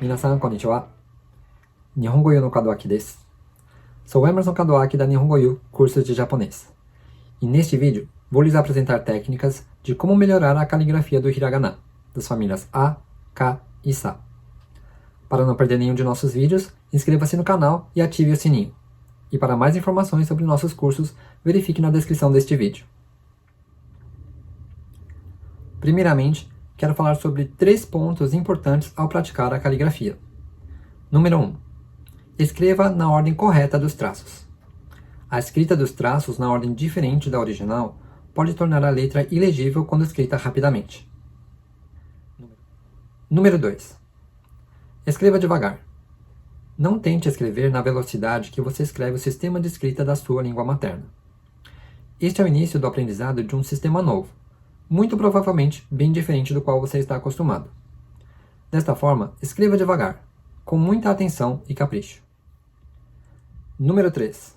皆さん、こんにちは。日本語ゆのKadoaki desu. Sou Emerson Kadoaki da Nihongo Yu, curso de japonês. E neste vídeo, vou lhes apresentar técnicas de como melhorar a caligrafia do hiragana, das famílias A, Ka e Sa. Para não perder nenhum de nossos vídeos, inscreva-se no canal e ative o sininho. E para mais informações sobre nossos cursos, verifique na descrição deste vídeo. Primeiramente, quero falar sobre 3 pontos importantes ao praticar a caligrafia. Número 1. Escreva na ordem correta dos traços. A escrita dos traços na ordem diferente da original pode tornar a letra ilegível quando escrita rapidamente. Número 2. Escreva devagar. Não tente escrever na velocidade que você escreve o sistema de escrita da sua língua materna. Este é o início do aprendizado de um sistema novo, muito provavelmente bem diferente do qual você está acostumado. Desta forma, escreva devagar, com muita atenção e capricho. Número 3.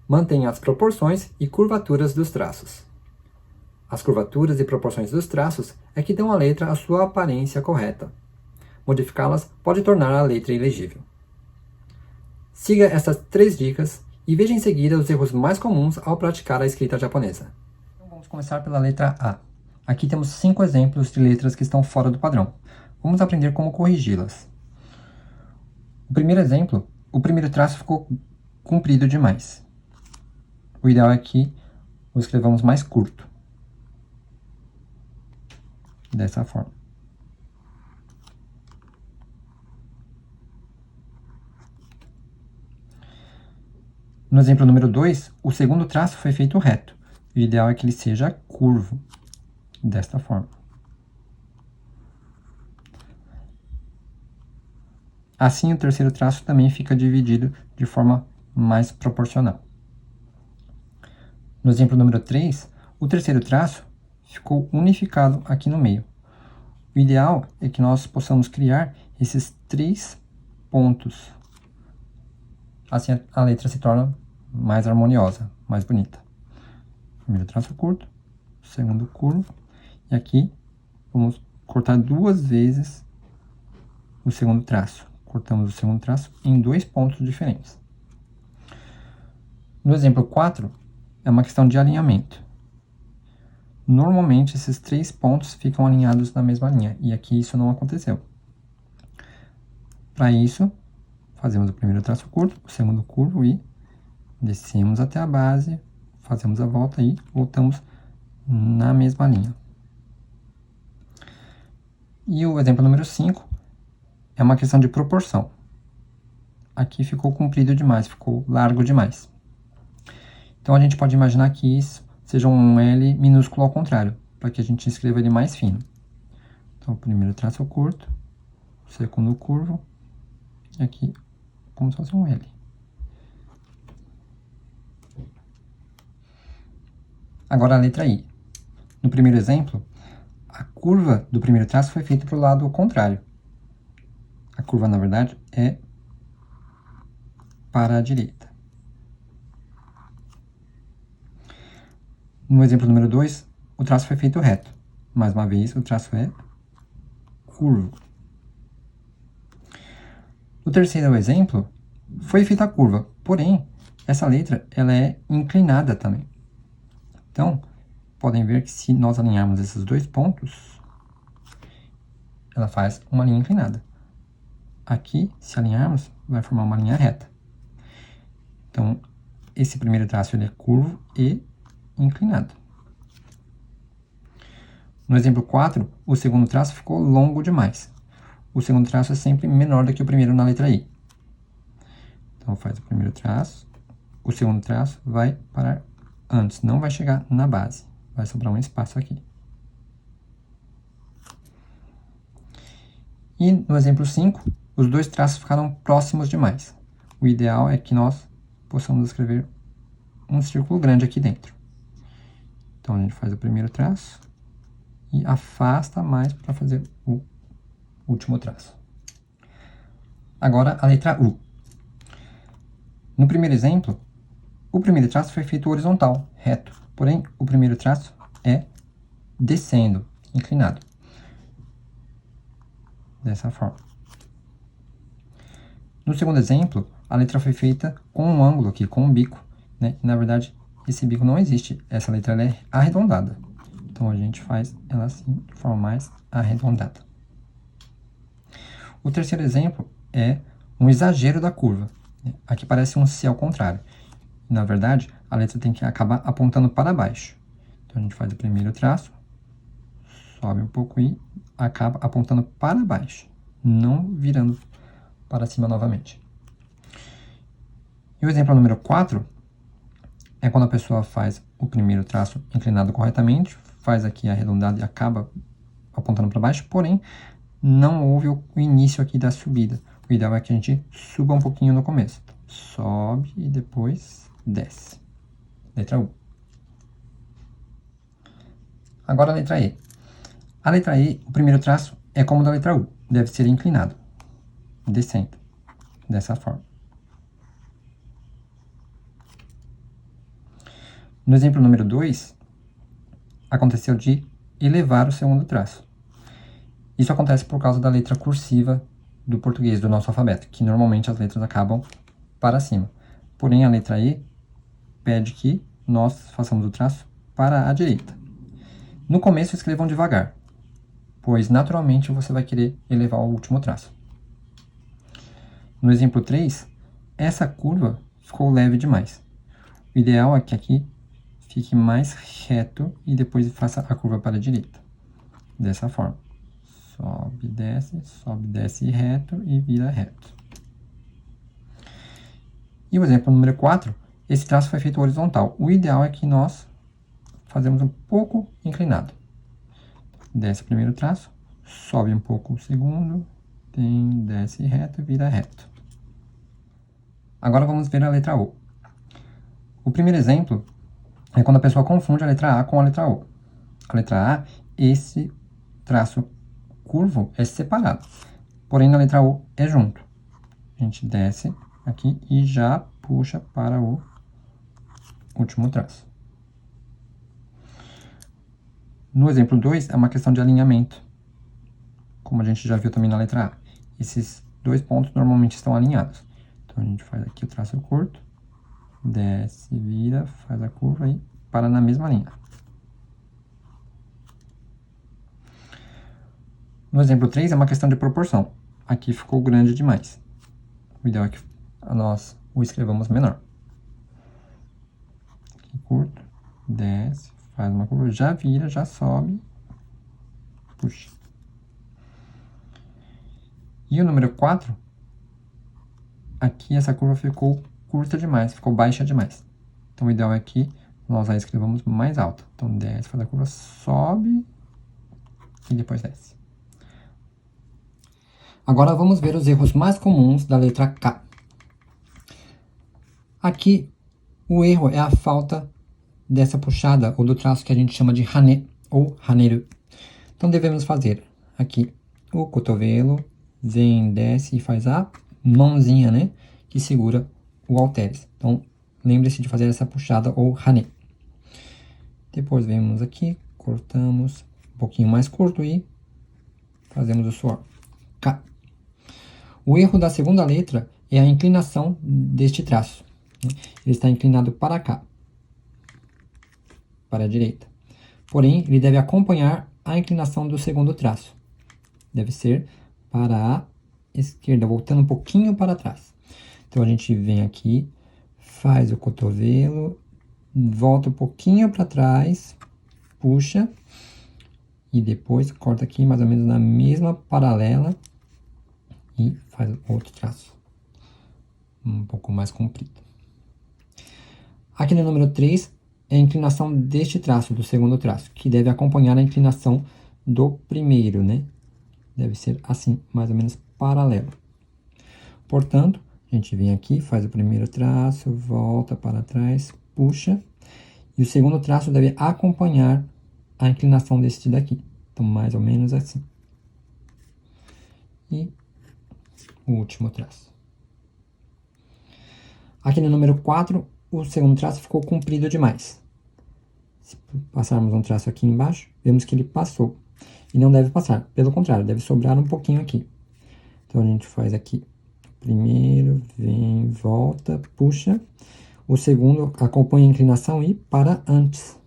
Mantenha as proporções e curvaturas dos traços. As curvaturas e proporções dos traços é que dão à letra a sua aparência correta. Modificá-las pode tornar a letra ilegível. Siga essas 3 dicas e veja em seguida os erros mais comuns ao praticar a escrita japonesa. Então vamos começar pela letra A. Aqui temos 5 exemplos de letras que estão fora do padrão. Vamos aprender como corrigi-las. O primeiro exemplo, o primeiro traço ficou comprido demais. O ideal é que o escrevamos mais curto. Dessa forma. No exemplo número 2, o segundo traço foi feito reto. O ideal é que ele seja curvo. Desta forma. Assim, o terceiro traço também fica dividido de forma mais proporcional. No exemplo número 3, o terceiro traço ficou unificado aqui no meio. O ideal é que nós possamos criar esses 3 pontos. Assim, a letra se torna mais harmoniosa, mais bonita. Primeiro traço curto, segundo curvo. E aqui, vamos cortar 2 vezes o segundo traço. Cortamos o segundo traço em 2 pontos diferentes. No exemplo 4, é uma questão de alinhamento. Normalmente, esses 3 pontos ficam alinhados na mesma linha. E aqui isso não aconteceu. Para isso, fazemos o primeiro traço curto, o segundo curvo e descemos até a base, fazemos a volta e voltamos na mesma linha. E o exemplo número 5 é uma questão de proporção. Aqui ficou comprido demais, ficou largo demais. Então a gente pode imaginar que isso seja um L minúsculo ao contrário, para que a gente escreva ele mais fino. Então o primeiro traço curto, o segundo curvo, e aqui como se fosse um L. Agora a letra I. No primeiro exemplo, a curva do primeiro traço foi feita para o lado contrário. A curva, na verdade, é para a direita. No exemplo número 2, o traço foi feito reto. Mais uma vez, o traço é curvo. O terceiro exemplo foi feita a curva, porém, essa letra ela é inclinada também. Então, podem ver que se nós alinharmos esses 2 pontos, ela faz uma linha inclinada. Aqui, se alinharmos, vai formar uma linha reta. Então, esse primeiro traço ele é curvo e inclinado. No exemplo 4, o segundo traço ficou longo demais. O segundo traço é sempre menor do que o primeiro na letra I. Então, faz o primeiro traço, o segundo traço vai parar antes, não vai chegar na base. Vai sobrar um espaço aqui. E no exemplo 5, os 2 traços ficaram próximos demais. O ideal é que nós possamos escrever um círculo grande aqui dentro. Então, a gente faz o primeiro traço e afasta mais para fazer o último traço. Agora, a letra U. No primeiro exemplo, o primeiro traço foi feito horizontal, reto. Porém, o primeiro traço é descendo, inclinado. Dessa forma. No segundo exemplo, a letra foi feita com um ângulo aqui, com um bico, né? E, na verdade, esse bico não existe. Essa letra ela é arredondada. Então, a gente faz ela assim, de forma mais arredondada. O terceiro exemplo é um exagero da curva. Aqui parece um C ao contrário. Na verdade, a letra tem que acabar apontando para baixo. Então, a gente faz o primeiro traço, sobe um pouco e acaba apontando para baixo, não virando para cima novamente. E o exemplo número 4 é quando a pessoa faz o primeiro traço inclinado corretamente, faz aqui arredondado e acaba apontando para baixo, porém, não houve o início aqui da subida. O ideal é que a gente suba um pouquinho no começo. Sobe e depois desce. Letra U. Agora a letra E. A letra E, o primeiro traço é como o da letra U. Deve ser inclinado, descendo, dessa forma. No exemplo número 2, aconteceu de elevar o segundo traço. Isso acontece por causa da letra cursiva do português, do nosso alfabeto, que normalmente as letras acabam para cima. Porém, a letra E pede que nós façamos o traço para a direita. No começo, escrevam devagar, pois naturalmente você vai querer elevar o último traço. No exemplo 3, essa curva ficou leve demais. O ideal é que aqui fique mais reto e depois faça a curva para a direita. Dessa forma. Sobe, desce reto e vira reto. E o exemplo número 4, esse traço foi feito horizontal. O ideal é que nós fazemos um pouco inclinado. Desce o primeiro traço, sobe um pouco o segundo, desce reto e vira reto. Agora vamos ver a letra O. O primeiro exemplo é quando a pessoa confunde a letra A com a letra O. A letra A, esse traço curvo é separado, porém na letra O é junto. A gente desce aqui e já puxa para o último traço. No exemplo 2, é uma questão de alinhamento, como a gente já viu também na letra A. Esses dois pontos normalmente estão alinhados. Então, a gente faz aqui o traço curto, desce, vira, faz a curva e para na mesma linha. No exemplo 3, é uma questão de proporção. Aqui ficou grande demais. O ideal é que nós o escrevamos menor. Aqui curto, desce, faz uma curva, já vira, já sobe, puxa. E o número 4, aqui essa curva ficou curta demais, ficou baixa demais. Então, o ideal é que nós a escrevamos mais alta. Então, desce, faz a curva, sobe e depois desce. Agora, vamos ver os erros mais comuns da letra K. Aqui, o erro é a falta dessa puxada, ou do traço que a gente chama de hane, ou haneru. Então, devemos fazer aqui o cotovelo, vem, desce e faz a mãozinha, né? Que segura o halteres. Então, lembre-se de fazer essa puxada ou hane. Depois, vemos aqui, cortamos um pouquinho mais curto e fazemos o suor. K. O erro da segunda letra é a inclinação deste traço. Ele está inclinado para cá, para a direita. Porém, ele deve acompanhar a inclinação do segundo traço. Deve ser para a esquerda, voltando um pouquinho para trás. Então, a gente vem aqui, faz o cotovelo, volta um pouquinho para trás, puxa, e depois corta aqui mais ou menos na mesma paralela e faz outro traço, um pouco mais comprido. Aqui no número 3, é a inclinação deste traço, do segundo traço, que deve acompanhar a inclinação do primeiro, né? Deve ser assim, mais ou menos paralelo. Portanto, a gente vem aqui, faz o primeiro traço, volta para trás, puxa. E o segundo traço deve acompanhar a inclinação deste daqui. Então, mais ou menos assim. E o último traço. Aqui no número 4, o segundo traço ficou comprido demais. Se passarmos um traço aqui embaixo, vemos que ele passou. E não deve passar, pelo contrário, deve sobrar um pouquinho aqui. Então, a gente faz aqui Primeiro, vem, volta, puxa. O segundo acompanha a inclinação e para antes.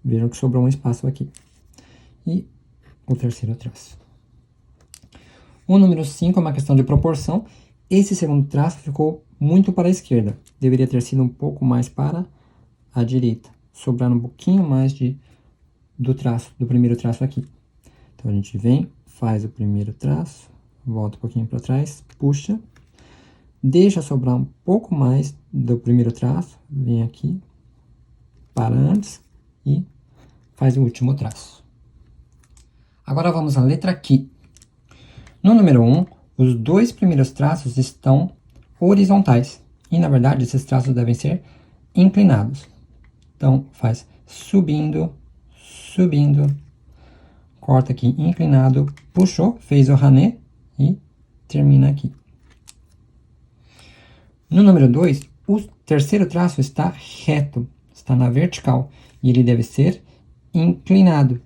Vejam que sobrou um espaço aqui. E o terceiro traço. O número 5 é uma questão de proporção. Esse segundo traço ficou muito para a esquerda. Deveria ter sido um pouco mais para a direita. Sobrar um pouquinho mais do primeiro traço aqui. Então, a gente vem, faz o primeiro traço, volta um pouquinho para trás, puxa. Deixa sobrar um pouco mais do primeiro traço, vem aqui, para antes e faz o último traço. Agora vamos à letra Q. No número 1, os dois primeiros traços estão horizontais. E, na verdade, esses traços devem ser inclinados. Então, faz subindo, subindo, corta aqui, inclinado, puxou, fez o rané e termina aqui. No número 2, o terceiro traço está reto, está na vertical, e ele deve ser inclinado.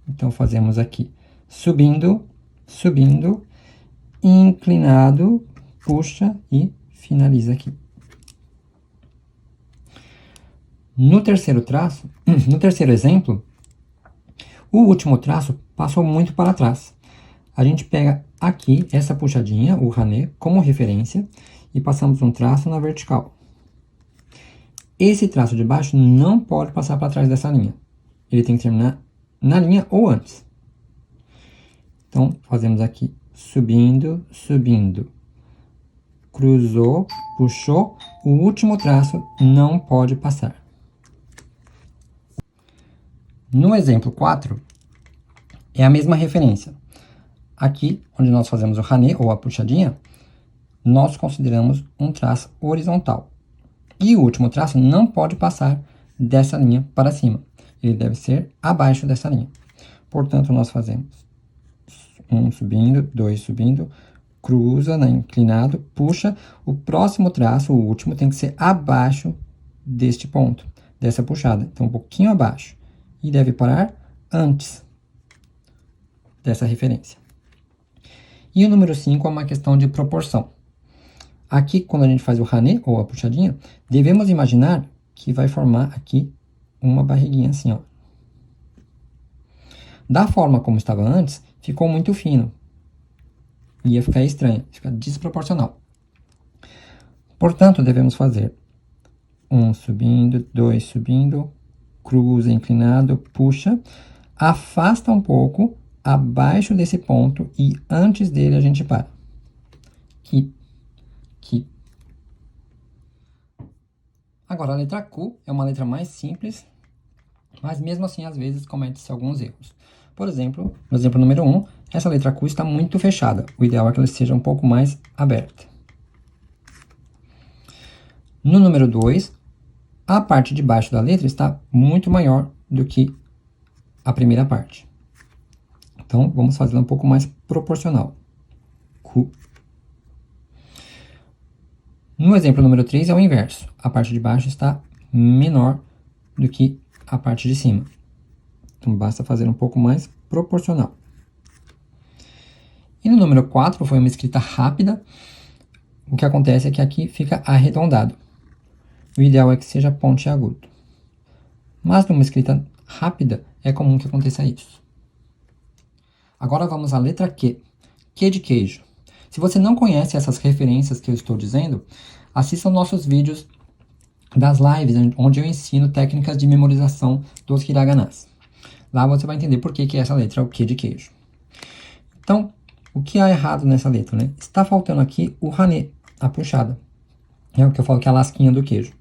Então, fazemos aqui, subindo, subindo, inclinado, puxa e finaliza aqui. No terceiro traço, no terceiro exemplo, o último traço passou muito para trás. A gente pega aqui essa puxadinha, o rané, como referência e passamos um traço na vertical. Esse traço de baixo não pode passar para trás dessa linha. Ele tem que terminar na linha ou antes. Então, fazemos aqui subindo, subindo. Cruzou, puxou. O último traço não pode passar. No exemplo 4, é a mesma referência. Aqui, onde nós fazemos o rané ou a puxadinha, nós consideramos um traço horizontal. E o último traço não pode passar dessa linha para cima. Ele deve ser abaixo dessa linha. Portanto, nós fazemos um subindo, dois subindo, cruza, inclinado, puxa. O próximo traço, o último, tem que ser abaixo deste ponto, dessa puxada. Então, um pouquinho abaixo. E deve parar antes dessa referência. E o número 5 é uma questão de proporção. Aqui, quando a gente faz o rané, ou a puxadinha, devemos imaginar que vai formar aqui uma barriguinha assim, ó. Da forma como estava antes, ficou muito fino. Ia ficar estranho, fica desproporcional. Portanto, devemos fazer um subindo, dois subindo, cruza, inclinado, puxa, afasta um pouco, abaixo desse ponto e antes dele a gente para. Aqui. Agora, a letra Q é uma letra mais simples, mas mesmo assim, às vezes, comete-se alguns erros. Por exemplo, no exemplo número 1, essa letra Q está muito fechada. O ideal é que ela seja um pouco mais aberta. No número 2, a parte de baixo da letra está muito maior do que a primeira parte. Então, vamos fazê-la um pouco mais proporcional. Q. No exemplo número 3 é o inverso. A parte de baixo está menor do que a parte de cima. Então, basta fazer um pouco mais proporcional. E no número 4 foi uma escrita rápida. O que acontece é que aqui fica arredondado. O ideal é que seja pontiagudo. Mas numa escrita rápida, é comum que aconteça isso. Agora vamos à letra Q. Q de queijo. Se você não conhece essas referências que eu estou dizendo, assista aos nossos vídeos das lives, onde eu ensino técnicas de memorização dos hiraganas. Lá você vai entender por que essa letra é o Q de queijo. Então, o que há errado nessa letra, né? Está faltando aqui o rané, a puxada. É o que eu falo que é a lasquinha do queijo.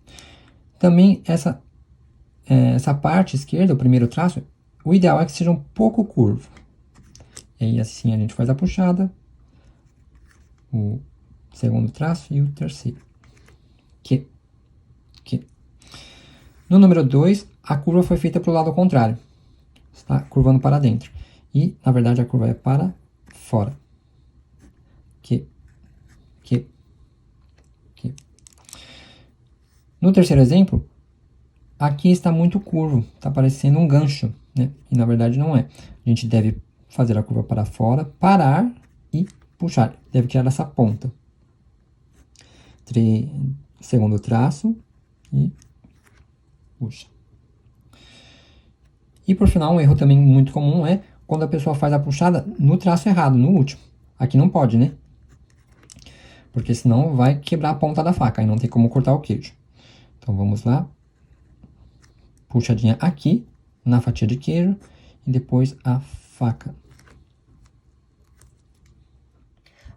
Também essa parte esquerda, o primeiro traço, o ideal é que seja um pouco curvo. E aí assim a gente faz a puxada, o segundo traço e o terceiro. Q. No número 2, a curva foi feita para o lado contrário. Está curvando para dentro. E, na verdade, a curva é para fora. Q. No terceiro exemplo, aqui está muito curvo. Está parecendo um gancho, né? E, na verdade, não é. A gente deve fazer a curva para fora, parar e puxar. Deve criar essa ponta. Segundo traço e puxa. E por final, um erro também muito comum é quando a pessoa faz a puxada no traço errado, no último. Aqui não pode, né? Porque senão vai quebrar a ponta da faca e não tem como cortar o queijo. Então vamos lá. Puxadinha aqui, na fatia de queijo, e depois a faca.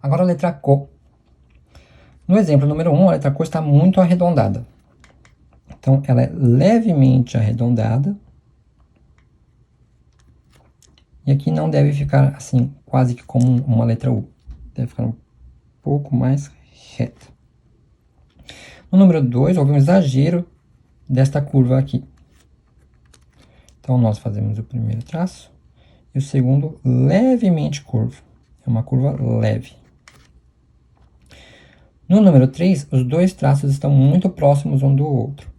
Agora a letra CO. No exemplo número 1, a letra CO está muito arredondada. Então ela é levemente arredondada. E aqui não deve ficar assim, quase que como uma letra U. Deve ficar um pouco mais reta. No número 2, houve um exagero desta curva aqui. Então, nós fazemos o primeiro traço e o segundo levemente curvo. É uma curva leve. No número 3, os dois traços estão muito próximos um do outro,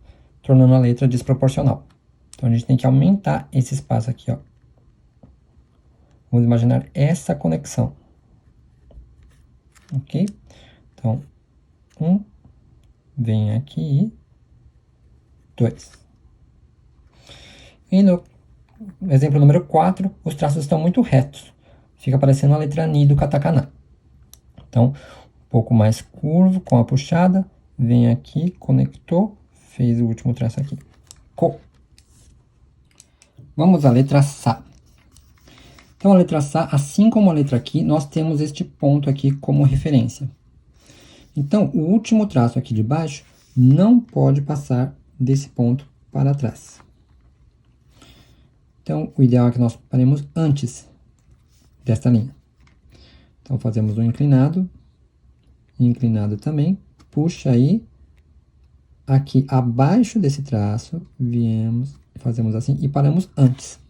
tornando a letra desproporcional. Então, a gente tem que aumentar esse espaço aqui, ó. Vamos imaginar essa conexão. Ok? Então, 1 vem aqui, 2. E no exemplo número 4, os traços estão muito retos. Fica parecendo a letra Ni do katakana. Então, um pouco mais curvo com a puxada. Vem aqui, conectou, fez o último traço aqui. Ko. Vamos à letra Sa. Então, a letra Sa, assim como a letra Ki, nós temos este ponto aqui como referência. Então, o último traço aqui de baixo não pode passar desse ponto para trás. Então, o ideal é que nós paremos antes desta linha. Então, fazemos um inclinado também, puxa aí, aqui abaixo desse traço, viemos, fazemos assim e paramos antes.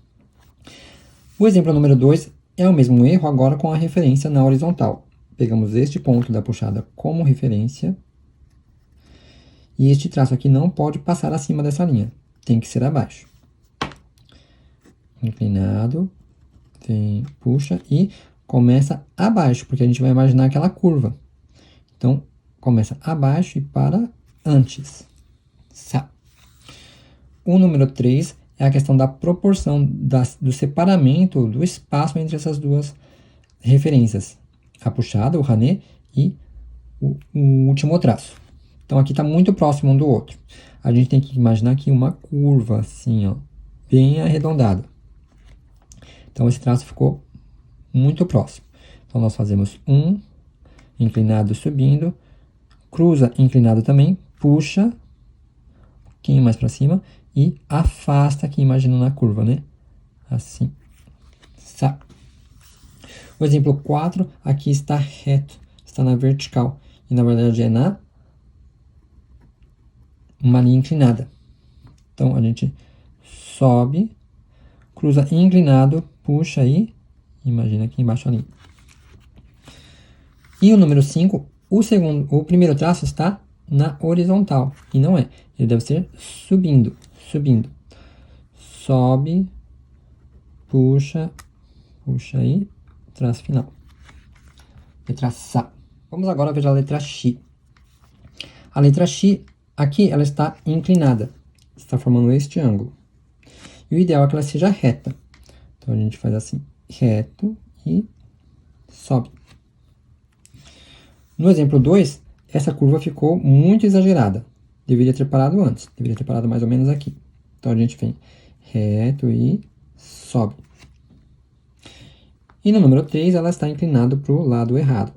O exemplo número 2 é o mesmo erro, agora com a referência na horizontal. Pegamos este ponto da puxada como referência, e este traço aqui não pode passar acima dessa linha, tem que ser abaixo. Inclinado, vem, puxa e começa abaixo, porque a gente vai imaginar aquela curva. Então, começa abaixo e para antes. Sa. O número 3 é a questão da proporção do separamento do espaço entre essas duas referências. A puxada, o hané, e o último traço. Então, aqui está muito próximo um do outro. A gente tem que imaginar aqui uma curva, assim, ó, bem arredondada. Então, esse traço ficou muito próximo. Então, nós fazemos um, inclinado subindo, cruza inclinado também, puxa, um pouquinho mais para cima, e afasta aqui, imaginando a curva, né? Assim. Sa. O exemplo 4, aqui está reto, está na vertical. E, na verdade, é na uma linha inclinada. Então, a gente sobe, cruza inclinado, puxa aí, imagina aqui embaixo a linha. E o número 5, o primeiro traço está na horizontal, e não é. Ele deve ser subindo, subindo. Sobe, puxa, puxa aí, traço final. Letra Sa. Vamos agora ver a letra Shi. A letra Shi, aqui, ela está inclinada. Está formando este ângulo. E o ideal é que ela seja reta. Então, a gente faz assim, reto e sobe. No exemplo 2, essa curva ficou muito exagerada. Deveria ter parado antes. Deveria ter parado mais ou menos aqui. Então, a gente vem reto e sobe. E no número 3, ela está inclinada para o lado errado.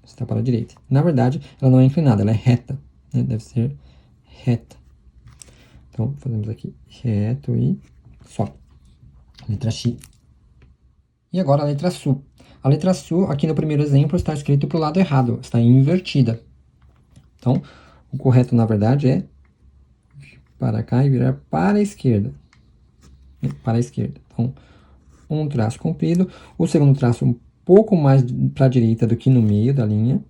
Está para a direita. Na verdade, ela não é inclinada, ela é reta. Né? Deve ser reta. Então, fazemos aqui reto e sobe. Letra Shi. E agora a letra Su. A letra Su, aqui no primeiro exemplo, está escrito para o lado errado, está invertida. Então, o correto, na verdade, é para cá e virar para a esquerda. Para a esquerda. Então, um traço comprido, o segundo traço um pouco mais para a direita do que no meio da linha,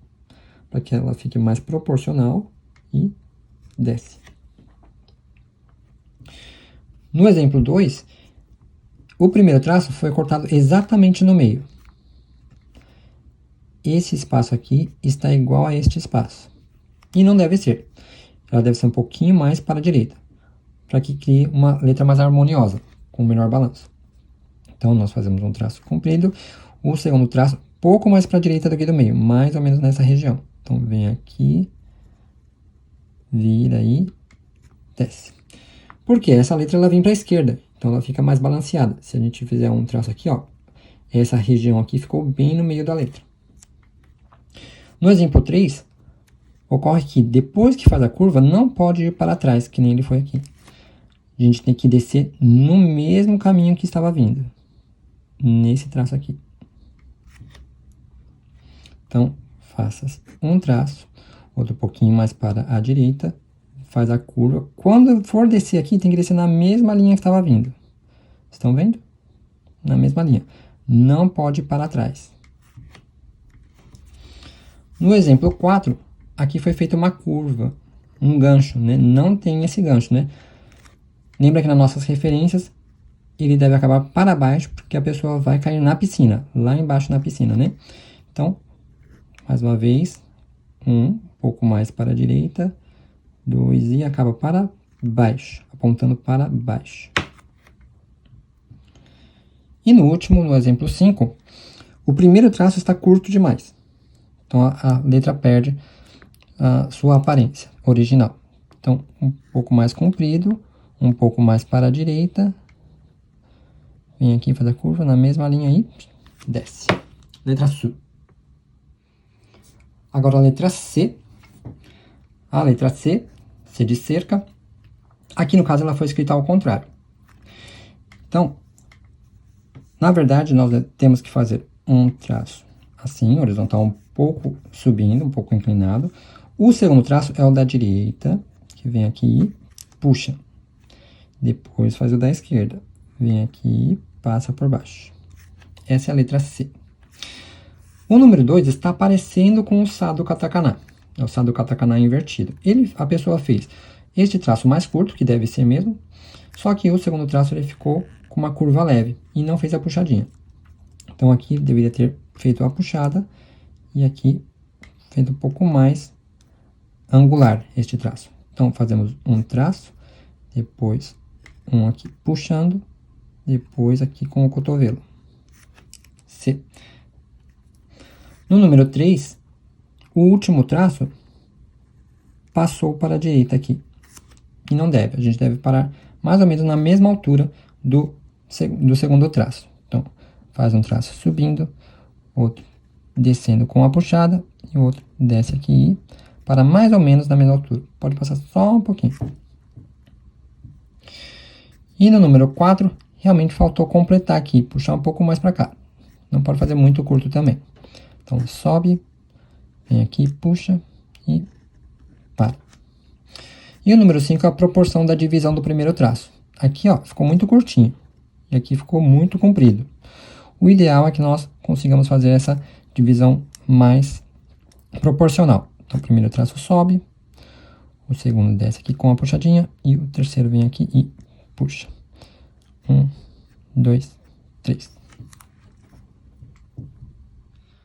para que ela fique mais proporcional e desce. No exemplo 2, o primeiro traço foi cortado exatamente no meio. esse espaço aqui está igual a este espaço. E não deve ser. Ela deve ser um pouquinho mais para a direita, para que crie uma letra mais harmoniosa, com melhor balanço. Então, nós fazemos um traço comprido, o segundo traço pouco mais para a direita do que do meio, mais ou menos nessa região. Então, vem aqui, vira aí, desce. Porque essa letra ela vem para a esquerda, então ela fica mais balanceada. Se a gente fizer um traço aqui, ó, essa região aqui ficou bem no meio da letra. No exemplo 3, ocorre que depois que faz a curva, não pode ir para trás, que nem ele foi aqui. A gente tem que descer no mesmo caminho que estava vindo. Nesse traço aqui. Então, faça um traço, outro pouquinho mais para a direita, faz a curva. Quando for descer aqui, tem que descer na mesma linha que estava vindo. Estão vendo? Na mesma linha. Não pode ir para trás. No exemplo 4, aqui foi feita uma curva, um gancho, né? Não tem esse gancho, né? Lembra que nas nossas referências, ele deve acabar para baixo, porque a pessoa vai cair na piscina, lá embaixo na piscina, né? Então, mais uma vez, um pouco mais para a direita, 2 e acaba para baixo, apontando para baixo. E no último, no exemplo 5, o primeiro traço está curto demais. Então, a letra perde a sua aparência original. Então, um pouco mais comprido, um pouco mais para a direita. Vem aqui, faz a curva na mesma linha aí, desce. Letra S. Agora a letra C. A letra C, C de cerca. Aqui no caso ela foi escrita ao contrário. Então, na verdade, nós temos que fazer um traço assim, horizontal, um pouco subindo, um pouco inclinado. O segundo traço é o da direita, que vem aqui e puxa. Depois faz o da esquerda. Vem aqui e passa por baixo. Essa é a letra C. O número 2 está parecendo com o Sa do katakana. É o Sa do katakana invertido. A pessoa fez este traço mais curto, que deve ser mesmo, só que o segundo traço ele ficou com uma curva leve e não fez a puxadinha. Então aqui deveria ter feito a puxada e aqui feito um pouco mais angular este traço. Então fazemos um traço, depois um aqui puxando, depois aqui com o cotovelo. C. No número 3, o último traço passou para a direita aqui. E não deve, a gente deve parar mais ou menos na mesma altura do segundo traço. Então, faz um traço subindo, outro descendo com a puxada, e outro desce aqui para mais ou menos na mesma altura. Pode passar só um pouquinho. E no número 4, realmente faltou completar aqui, puxar um pouco mais para cá. Não pode fazer muito curto também. Então, sobe, vem aqui, puxa e para. E o número 5 é a proporção da divisão do primeiro traço. Aqui, ó, ficou muito curtinho. E aqui ficou muito comprido. O ideal é que nós consigamos fazer essa divisão mais proporcional. Então, o primeiro traço sobe, o segundo desce aqui com a puxadinha e o terceiro vem aqui e puxa. 1, 2, 3.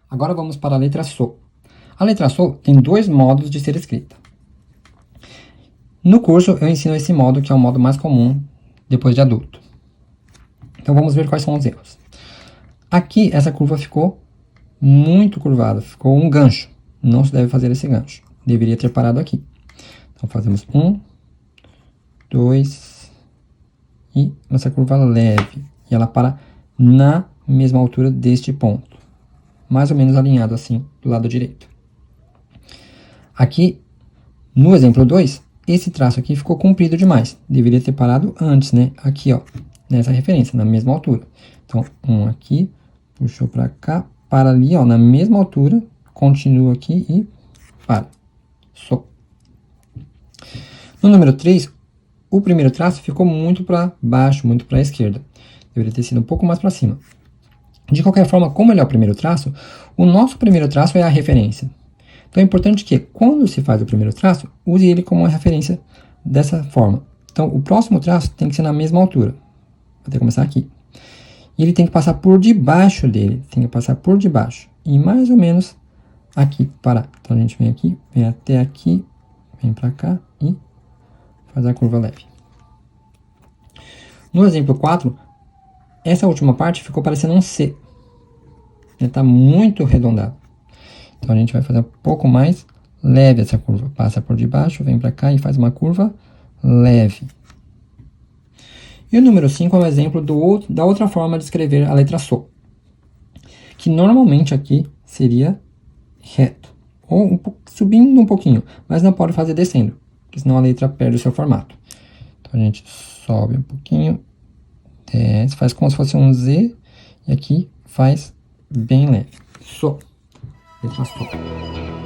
Agora vamos para a letra SO. A letra SO tem 2 modos de ser escrita. No curso eu ensino esse modo, que é o modo mais comum depois de adulto. Então vamos ver quais são os erros. Aqui essa curva ficou muito curvada, ficou um gancho. Não se deve fazer esse gancho. Deveria ter parado aqui. Então fazemos 1, 2 e essa curva leve. E ela para na mesma altura deste ponto. Mais ou menos alinhado assim do lado direito. Aqui, no exemplo 2, esse traço aqui ficou comprido demais. Deveria ter parado antes, né? Aqui, ó, nessa referência, na mesma altura. Então, um aqui, puxou para cá, para ali, ó, na mesma altura, continua aqui e para. So. No número 3, o primeiro traço ficou muito para baixo, muito para a esquerda. Deveria ter sido um pouco mais para cima. De qualquer forma, como ele é o primeiro traço, o nosso primeiro traço é a referência. Então é importante que, quando se faz o primeiro traço, use ele como uma referência dessa forma. Então o próximo traço tem que ser na mesma altura. Vou ter que começar aqui. E ele tem que passar por debaixo dele. Tem que passar por debaixo. E mais ou menos aqui parar. Então a gente vem aqui, vem até aqui, vem para cá e faz a curva leve. No exemplo 4, essa última parte ficou parecendo um C. Ele está muito arredondado. Então a gente vai fazer um pouco mais leve essa curva. Passa por debaixo, vem para cá e faz uma curva leve. E o número 5 é um exemplo da outra forma de escrever a letra SO, que normalmente aqui seria reto, ou subindo um pouquinho, mas não pode fazer descendo, porque senão a letra perde o seu formato. Então a gente sobe um pouquinho, desce, faz como se fosse um Z, e aqui faz bem leve. SO, letra SO.